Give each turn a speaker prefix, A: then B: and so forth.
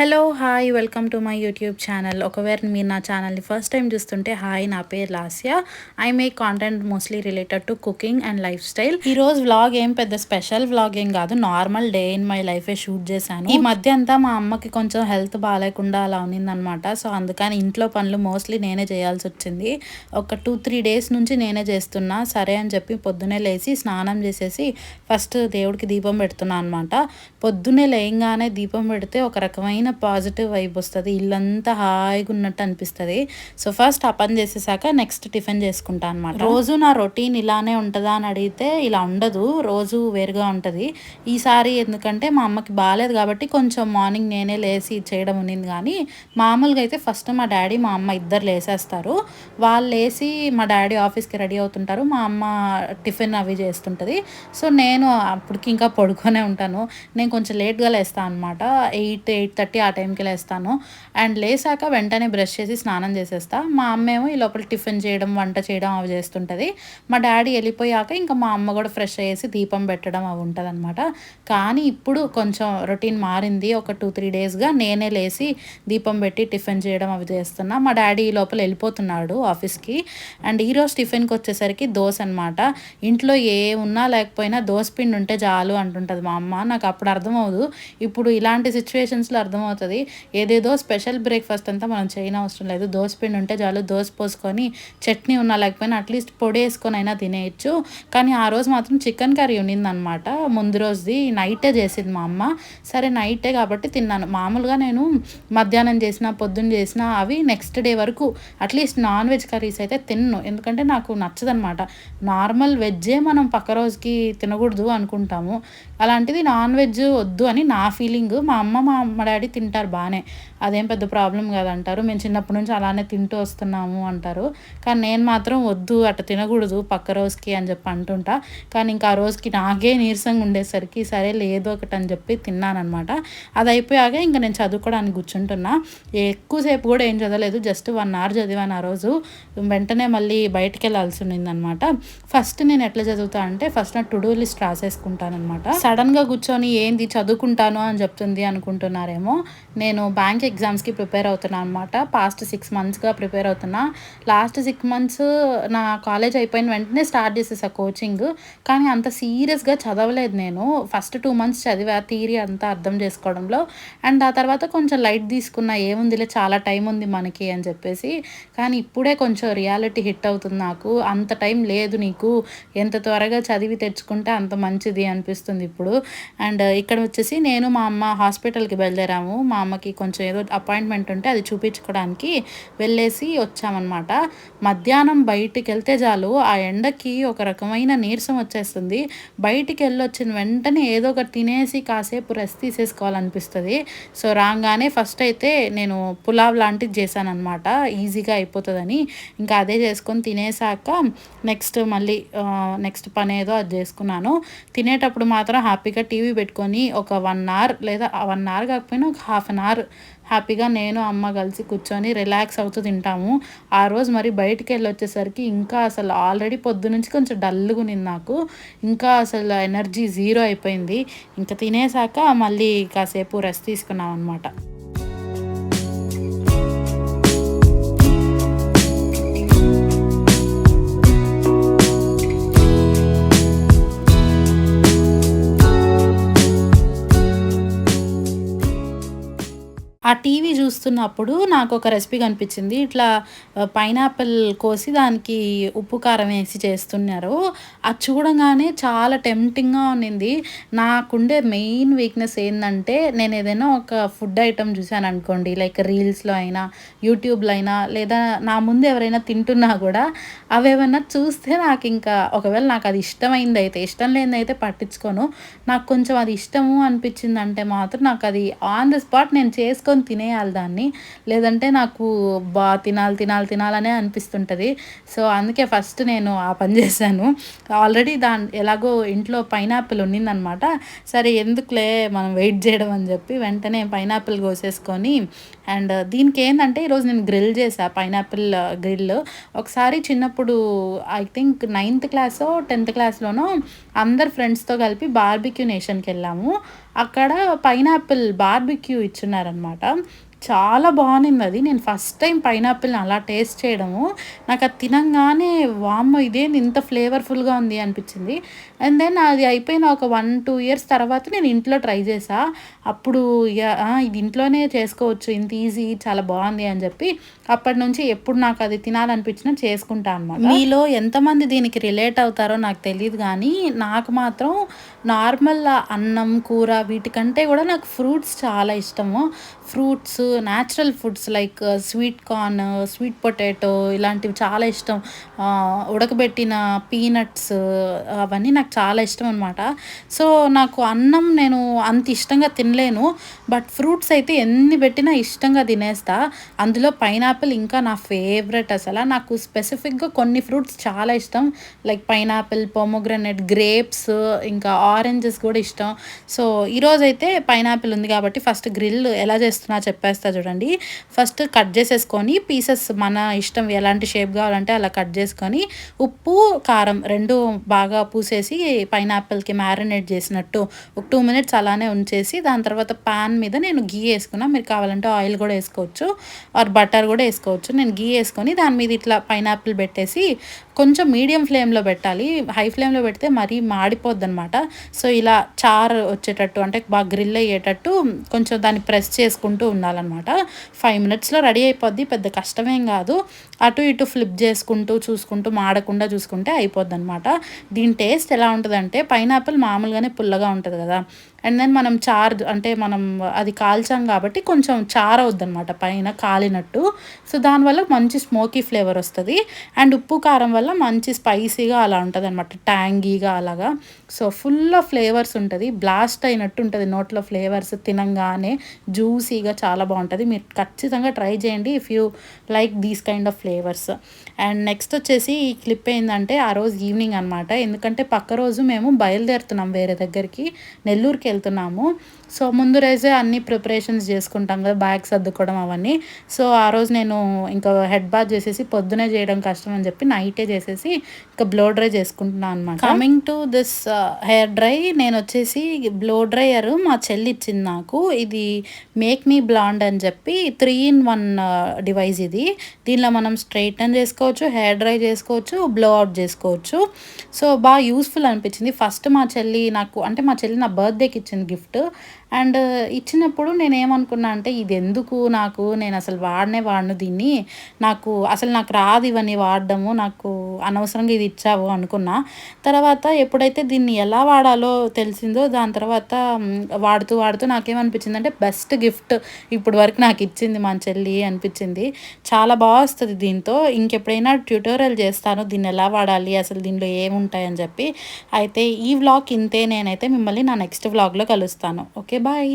A: Hello hi welcome to my YouTube channel. ఒకవేళ మీరు నా ఛానల్ని ఫస్ట్ టైం చూస్తుంటే హాయ్, నా పేరు Lasya. I make content mostly related to cooking and life style. ఈరోజు వ్లాగ్ ఏం పెద్ద స్పెషల్ వ్లాగ్ ఏం కాదు, నార్మల్ డే ఇన్ మై లైఫే షూట్ చేశాను. ఈ మధ్య అంతా మా అమ్మకి కొంచెం హెల్త్ బాగాలేకుండా అలా ఉన్నిందనమాట. సో అందుకని ఇంట్లో పనులు మోస్ట్లీ నేనే చేయాల్సి వచ్చింది. ఒక 2-3 డేస్ నుంచి నేనే చేస్తున్నా. సరే అని చెప్పి పొద్దునే లేచి స్నానం చేసేసి ఫస్ట్ దేవుడికి దీపం పెడుతున్నా అనమాట. పొద్దున్నే లేయంగానే దీపం పెడితే ఒక రకమైన పాజిటివ్ వైబ్ వస్తుంది, ఇల్లంతా హాయిగా ఉన్నట్టు అనిపిస్తుంది. సో ఫస్ట్ ఆ పని చేసేసాక నెక్స్ట్ టిఫిన్ చేసుకుంటా అనమాట. రోజు నా రొటీన్ ఇలానే ఉంటుందా అని అడిగితే ఇలా ఉండదు, రోజు వేరుగా ఉంటుంది. ఈసారి ఎందుకంటే మా అమ్మకి బాగాలేదు కాబట్టి కొంచెం మార్నింగ్ నేనే లేచి చేయడం ఉన్నింది. కానీ మామూలుగా అయితే ఫస్ట్ మా డాడీ మా అమ్మ ఇద్దరు లేసేస్తారు. వాళ్ళు లేచి మా డాడీ ఆఫీస్కి రెడీ అవుతుంటారు, మా అమ్మ టిఫిన్ అవి చేస్తుంటుంది. సో నేను అప్పటికి ఇంకా పడుకొనే ఉంటాను. నేను కొంచెం లేట్గా లేస్తాను అనమాట, 8-8:30 ఆ టైంకి లేస్తాను. అండ్ లేసాక వెంటనే బ్రష్ చేసి స్నానం చేసేస్తా. మా అమ్మ ఏమో ఈ లోపల టిఫిన్ చేయడం, వంట చేయడం అవి చేస్తుంటుంది. మా డాడీ వెళ్ళిపోయాక ఇంకా మా అమ్మ కూడా ఫ్రెష్ అయ్యేసి దీపం పెట్టడం అవి ఉంటుంది అనమాట. కానీ ఇప్పుడు కొంచెం రొటీన్ మారింది. ఒక 2-3 డేస్గా నేనే లేచి దీపం పెట్టి టిఫిన్ చేయడం అవి చేస్తున్నా. మా డాడీ ఈ లోపల వెళ్ళిపోతున్నాడు ఆఫీస్కి. అండ్ ఈరోజు టిఫిన్కి వచ్చేసరికి దోశ అనమాట. ఇంట్లో ఏ ఉన్నా లేకపోయినా దోశ పిండి ఉంటే చాలు అంటుంటుంది మా అమ్మ. నాకు అప్పుడు అర్థమవుదు, ఇప్పుడు ఇలాంటి సిచ్యువేషన్స్లో అర్థమవుతుంది. ఏదేదో స్పెషల్ బ్రేక్ఫాస్ట్ అంతా మనం చేయనవసరం లేదు, దోశ పిండి ఉంటే చాలు. దోశ పోసుకొని చట్నీ ఉన్నా లేకపోయినా అట్లీస్ట్ పొడి వేసుకొని అయినా తినేయచ్చు. కానీ ఆ రోజు మాత్రం చికెన్ కర్రీ ఉన్నిందనమాట. ముందు రోజుది నైటే చేసింది మా అమ్మ. సరే నైటే కాబట్టి తిన్నాను. మామూలుగా నేను మధ్యాహ్నం చేసిన, పొద్దున్న చేసిన అవి నెక్స్ట్ డే వరకు అట్లీస్ట్ నాన్ వెజ్ కర్రీస్ అయితే తిన్ను, ఎందుకంటే నాకు నచ్చదనమాట. నార్మల్ వెజ్జే మనం పక్క రోజుకి తినకూడదు అనుకుంటాము, అలాంటిది నాన్ వెజ్ వద్దు అని నా ఫీలింగ్. మా అమ్మ మా డాడీ తింటారు బాగానే, అదేం పెద్ద ప్రాబ్లం కాదంటారు. మేము చిన్నప్పటి నుంచి అలానే తింటూ వస్తున్నాము అంటారు. కానీ నేను మాత్రం వద్దు, అట్లా తినకూడదు పక్క రోజుకి అని చెప్పి అంటుంటా. కానీ ఇంకా ఆ రోజుకి నాకే నీరసంగా ఉండేసరికి సరే లేదో ఒకటి అని చెప్పి తిన్నానమాట. అది అయిపోయాక ఇంకా నేను చదువుకోవడానికి కూర్చుంటున్నా. ఎక్కువసేపు కూడా ఏం చదవలేదు, జస్ట్ 1 hour చదివాను ఆ రోజు. వెంటనే మళ్ళీ బయటికి వెళ్ళాల్సి ఉన్నిందనమాట. ఫస్ట్ నేను ఎట్లా చదువుతా అంటే ఫస్ట్ నా టు డూ లిస్ట్ రాసేసుకుంటాను అనమాట. సడన్గా కూర్చొని ఏంది చదువుకుంటాను అని చెప్తుంది అనుకుంటున్నారేమో. నేను బ్యాంక్ ఎగ్జామ్స్కి ప్రిపేర్ అవుతున్నాను అనమాట. పాస్ట్ 6 monthsగా ప్రిపేర్ అవుతున్నా. లాస్ట్ 6 months నా కాలేజ్ అయిపోయిన వెంటనే స్టార్ట్ చేసేసా కోచింగ్. కానీ అంత సీరియస్గా చదవలేదు నేను. ఫస్ట్ 2 months చదివా థియరీ అంతా అర్థం చేసుకోవడంలో. అండ్ ఆ తర్వాత కొంచెం లైట్ తీసుకున్నా, ఏముందిలే చాలా టైం ఉంది మనకి అని చెప్పేసి. కానీ ఇప్పుడే కొంచెం రియాలిటీ హిట్ అవుతుంది నాకు. అంత టైం లేదు నీకు, ఎంత త్వరగా చదివి తెచ్చుకుంటే అంత మంచిది అనిపిస్తుంది ఇప్పుడు. అండ్ ఇక్కడ వచ్చేసి నేను మా అమ్మ హాస్పిటల్కి బయలుదేరాము. మా అమ్మకి కొంచెం ఏదో అపాయింట్మెంట్ ఉంటే అది చూపించుకోవడానికి వెళ్ళేసి వచ్చామన్నమాట. మధ్యాహ్నం బయటికి వెళ్తే చాలు ఆ ఎండకి ఒక రకమైన నీరసం వచ్చేస్తుంది. బయటికి వెళ్ళొచ్చిన వెంటనే ఏదో ఒకటి తినేసి కాసేపు రెస్ట్ తీసేసుకోవాలనిపిస్తుంది. సో రాగానే ఫస్ట్ అయితే నేను పులావ్ లాంటిది చేశాను అనమాట, ఈజీగా అయిపోతుందని. ఇంకా అదే చేసుకొని తినేసాక మళ్ళీ నెక్స్ట్ పని ఏదో అది చేసుకున్నాను. తినేటప్పుడు మాత్రం హ్యాపీగా టీవీ పెట్టుకొని ఒక 1 hour లేదా 1 hour కాకపోయినా ఒక 1/2 hour హ్యాపీగా నేను అమ్మ కలిసి కూర్చొని రిలాక్స్ అవుతూ తింటాము. ఆ రోజు మరి బయటికి వెళ్ళి వచ్చేసరికి ఇంకా అసలు ఆల్రెడీ పొద్దు నుంచి కొంచెం డల్గా ఉన్నింది నాకు. ఇంకా అసలు ఎనర్జీ జీరో అయిపోయింది. ఇంకా తినేసాక మళ్ళీ కాసేపు రెస్ట్ తీసుకున్నాం అనమాట. ఆ టీవీ చూస్తున్నప్పుడు నాకు ఒక రెసిపీ కనిపించింది. ఇట్లా పైనాపిల్ కోసి దానికి ఉప్పు కారం వేసి చేస్తున్నారు. అది చూడంగానే చాలా టెంప్టింగ్గా ఉన్నింది. నాకుండే మెయిన్ వీక్నెస్ ఏంటంటే, నేను ఏదైనా ఒక ఫుడ్ ఐటమ్ చూశాను అనుకోండి, లైక్ రీల్స్లో అయినా యూట్యూబ్లో అయినా లేదా నా ముందు ఎవరైనా తింటున్నా కూడా అవేమన్నా చూస్తే నాకు ఇంకా ఒకవేళ నాకు అది ఇష్టమైంది అయితే, ఇష్టం లేనిదైతే పట్టించుకోను. నాకు కొంచెం అది ఇష్టము అనిపించిందంటే మాత్రం నాకు అది ఆన్ ద స్పాట్ నేను చేసుకొని తినేయాలి దాన్ని, లేదంటే నాకు తినాలనే అనిపిస్తుంటుంది. సో అందుకే ఫస్ట్ నేను ఆ పని చేశాను. ఆల్రెడీ ఎలాగో ఇంట్లో పైనాపిల్ ఉన్నిందనమాట. సరే ఎందుకులే మనం వెయిట్ చేయడం అని చెప్పి వెంటనే పైనాపిల్ కోసేసుకొని, అండ్ దీనికి ఏంటంటే ఈరోజు నేను గ్రిల్ చేసా, పైనాపిల్ గ్రిల్. ఒకసారి చిన్నప్పుడు I think 9th class 10th classలోనో అందరు ఫ్రెండ్స్తో కలిపి బార్బిక్యూ నేషన్కి వెళ్ళాము. అక్కడ పైనాపిల్ బార్బిక్యూ ఇచ్చున్నారనమాట. చాలా బాగునింది అది. నేను ఫస్ట్ టైం పైనాపిల్ని అలా టేస్ట్ చేయడము. నాకు అది తినంగానే వామ్మో! ఇదేంది ఇంత ఫ్లేవర్‌ఫుల్‌గా ఉంది అనిపించింది. అండ్ దెన్ అది అయిపోయిన ఒక 1, 2 ఇయర్స్ తర్వాత నేను ఇంట్లో ట్రై చేశా. అప్పుడు ఇగ ఇది ఇంట్లోనే చేసుకోవచ్చు, ఇంత ఈజీ, చాలా బాగుంది అని చెప్పి అప్పటినుంచి ఎప్పుడు నాకు అది తినాలనిపించినా చేసుకుంటా అనమాట. మీలో ఎంతమంది దీనికి రిలేట్ అవుతారో నాకు తెలీదు గానీ, నాకు మాత్రం నార్మల్ అన్నం, కూర వీటికంటే కూడా నాకు ఫ్రూట్స్ చాలా ఇష్టము. Fruits, natural foods like sweet corn, sweet potato ఇలాంటివి చాలా ఇష్టం. ఉడకబెట్టిన పీనట్స్ అవన్నీ నాకు చాలా ఇష్టం అనమాట. సో, నాకు అన్నం నేను అంత ఇష్టంగా తినలేను. బట్ ఫ్రూట్స్ అయితే ఎన్ని పెట్టినా ఇష్టంగా తినేస్తా. అందులో పైనాపిల్ ఇంకా నా ఫేవరెట్ అసల. నాకు స్పెసిఫిక్‌గా కొన్ని ఫ్రూట్స్ చాలా ఇష్టం. లైక్ పైనాపిల్, పొమోగ్రానేట్, గ్రేప్స్, ఇంకా ఆరెంజెస్ కూడా ఇష్టం. సో, ఈరోజైతే పైనాపిల్ ఉంది కాబట్టి ఫస్ట్ గ్రిల్ ఎలా చేస్తున్నా చెప్పేస్తా చూడండి. ఫస్ట్ కట్ చేసేసుకొని పీసెస్ మన ఇష్టం ఎలాంటి షేప్ కావాలంటే అలా కట్ చేసుకొని ఉప్పు, కారం 2 బాగా పూసేసి పైనాపిల్‌కి మ్యారినేట్ చేసినట్టు ఒక 2 మినిట్స్ అలానే ఉంచేసి దాని తర్వాత పాన్ మీద నేను ఘీ వేసుకున్నా. మీరు కావాలంటే ఆయిల్ కూడా వేసుకోవచ్చు ఆర్ బటర్ కూడా వేసుకోవచ్చు. నేను ఘీ వేసుకొని దాని మీద ఇట్లా పైనాపిల్ పెట్టేసి కొంచెం మీడియం ఫ్లేమ్‌లో పెట్టాలి. హై ఫ్లేమ్‌లో పెడితే మరీ మాడిపోద్దనమాట. సో, ఇలా చారు వచ్చేటట్టు అంటే బాగా గ్రిల్ అయ్యేటట్టు కొంచెం దాన్ని ప్రెస్ చేసుకుంటూ ఉండాలనమాట. 5 మినిట్స్‌లో రెడీ అయిపోద్ది. పెద్ద కష్టమేం కాదు. అటు ఇటు ఫ్లిప్ చేసుకుంటూ చూసుకుంటూ మాడకుండా చూసుకుంటే అయిపోద్దనమాట. దీని టేస్ట్ ఎలా ఉంటదంటే పైనాపిల్ మామూలుగానే పుల్లగా ఉంటది కదా! అండ్ దెన్ మనం అంటే మనం అది కాల్చాం కాబట్టి కొంచెం చారవుద్దనమాట పైన కాలినట్టు. సో, దానివల్ల మంచి స్మోకీ ఫ్లేవర్ వస్తది. అండ్ ఉప్పు, కారం వల్ల మంచి స్పైసీగా అలా ఉంటదనమాట. ట్యాంగీగా అలాగా. సో, ఫుల్ ఆఫ్ ఫ్లేవర్స్ ఉంటది. బ్లాస్ట్ అయినట్టు ఉంటది నోట్లో ఫ్లేవర్స్ తినంగానే. జ్యూసీగా చాలా బావుంటది. మీరు ఖచ్చితంగా ట్రై చేయండి if you like these kind of flavours. And next వచ్చేసి ఈ క్లిప్ ఏందంటే ఆ రోజు ఈవినింగ్ అనమాట. ఎందుకంటే పక్క రోజు మేము బయలుదేరుతున్నాం వేరే దగ్గరికి. నెల్లూరుకి వెళ్తున్నాము. సో, ముందు రోజే అన్ని ప్రిపరేషన్స్ చేసుకుంటాం కదా! బ్యాగ్ సర్దుకోవడం అవన్నీ. సో, ఆ రోజు నేను ఇంకా హెడ్ బాత్ చేసేసి పొద్దునే చేయడం కష్టం అని చెప్పి నైటే చేసేసి ఇంకా బ్లో డ్రై చేసుకుంటున్నాను అనమాట. Coming to this hair dry, నేను వచ్చేసి బ్లో డ్రైయర్ మా చెల్లి ఇచ్చింది నాకు. ఇది మేక్ మీ బ్లాండ్ అని చెప్పి 3 in 1 డివైస్ ఇది. దీనిలో మనం స్ట్రైటన్ చేసుకోవచ్చు, హెయిర్ డ్రై చేసుకోవచ్చు, బ్లో అవుట్ చేసుకోవచ్చు. సో, బాగా యూస్ఫుల్ అనిపించింది. ఫస్ట్ మా చెల్లి నా బర్త్డేకి ఇచ్చింది గిఫ్ట్. అండ్ ఇచ్చినప్పుడు నేనేమనుకున్నా అంటే ఇది ఎందుకు నాకు, నేను అసలు వాడను దీన్ని, నాకు రాదు ఇవన్నీ వాడడము, నాకు అనవసరంగా ఇది ఇచ్చావు అనుకున్నా. తర్వాత ఎప్పుడైతే దీన్ని ఎలా వాడాలో తెలిసిందో దాని తర్వాత వాడుతూ వాడుతూ నాకేమనిపించిందంటే బెస్ట్ గిఫ్ట్ ఇప్పటి వరకు నాకు ఇచ్చింది మా చెల్లి అనిపించింది. చాలా బాగా వస్తుంది దీంతో. ఇంకెప్పుడైనా ట్యూటోరియల్ చేస్తాను దీన్ని ఎలా వాడాలి, అసలు దీనిలో ఏముంటాయని చెప్పి. అయితే ఈ వ్లాగ్ ఇంతే. నేనైతే మిమ్మల్ని నా నెక్స్ట్ వ్లాగ్లో కలుస్తాను. Okay, bye.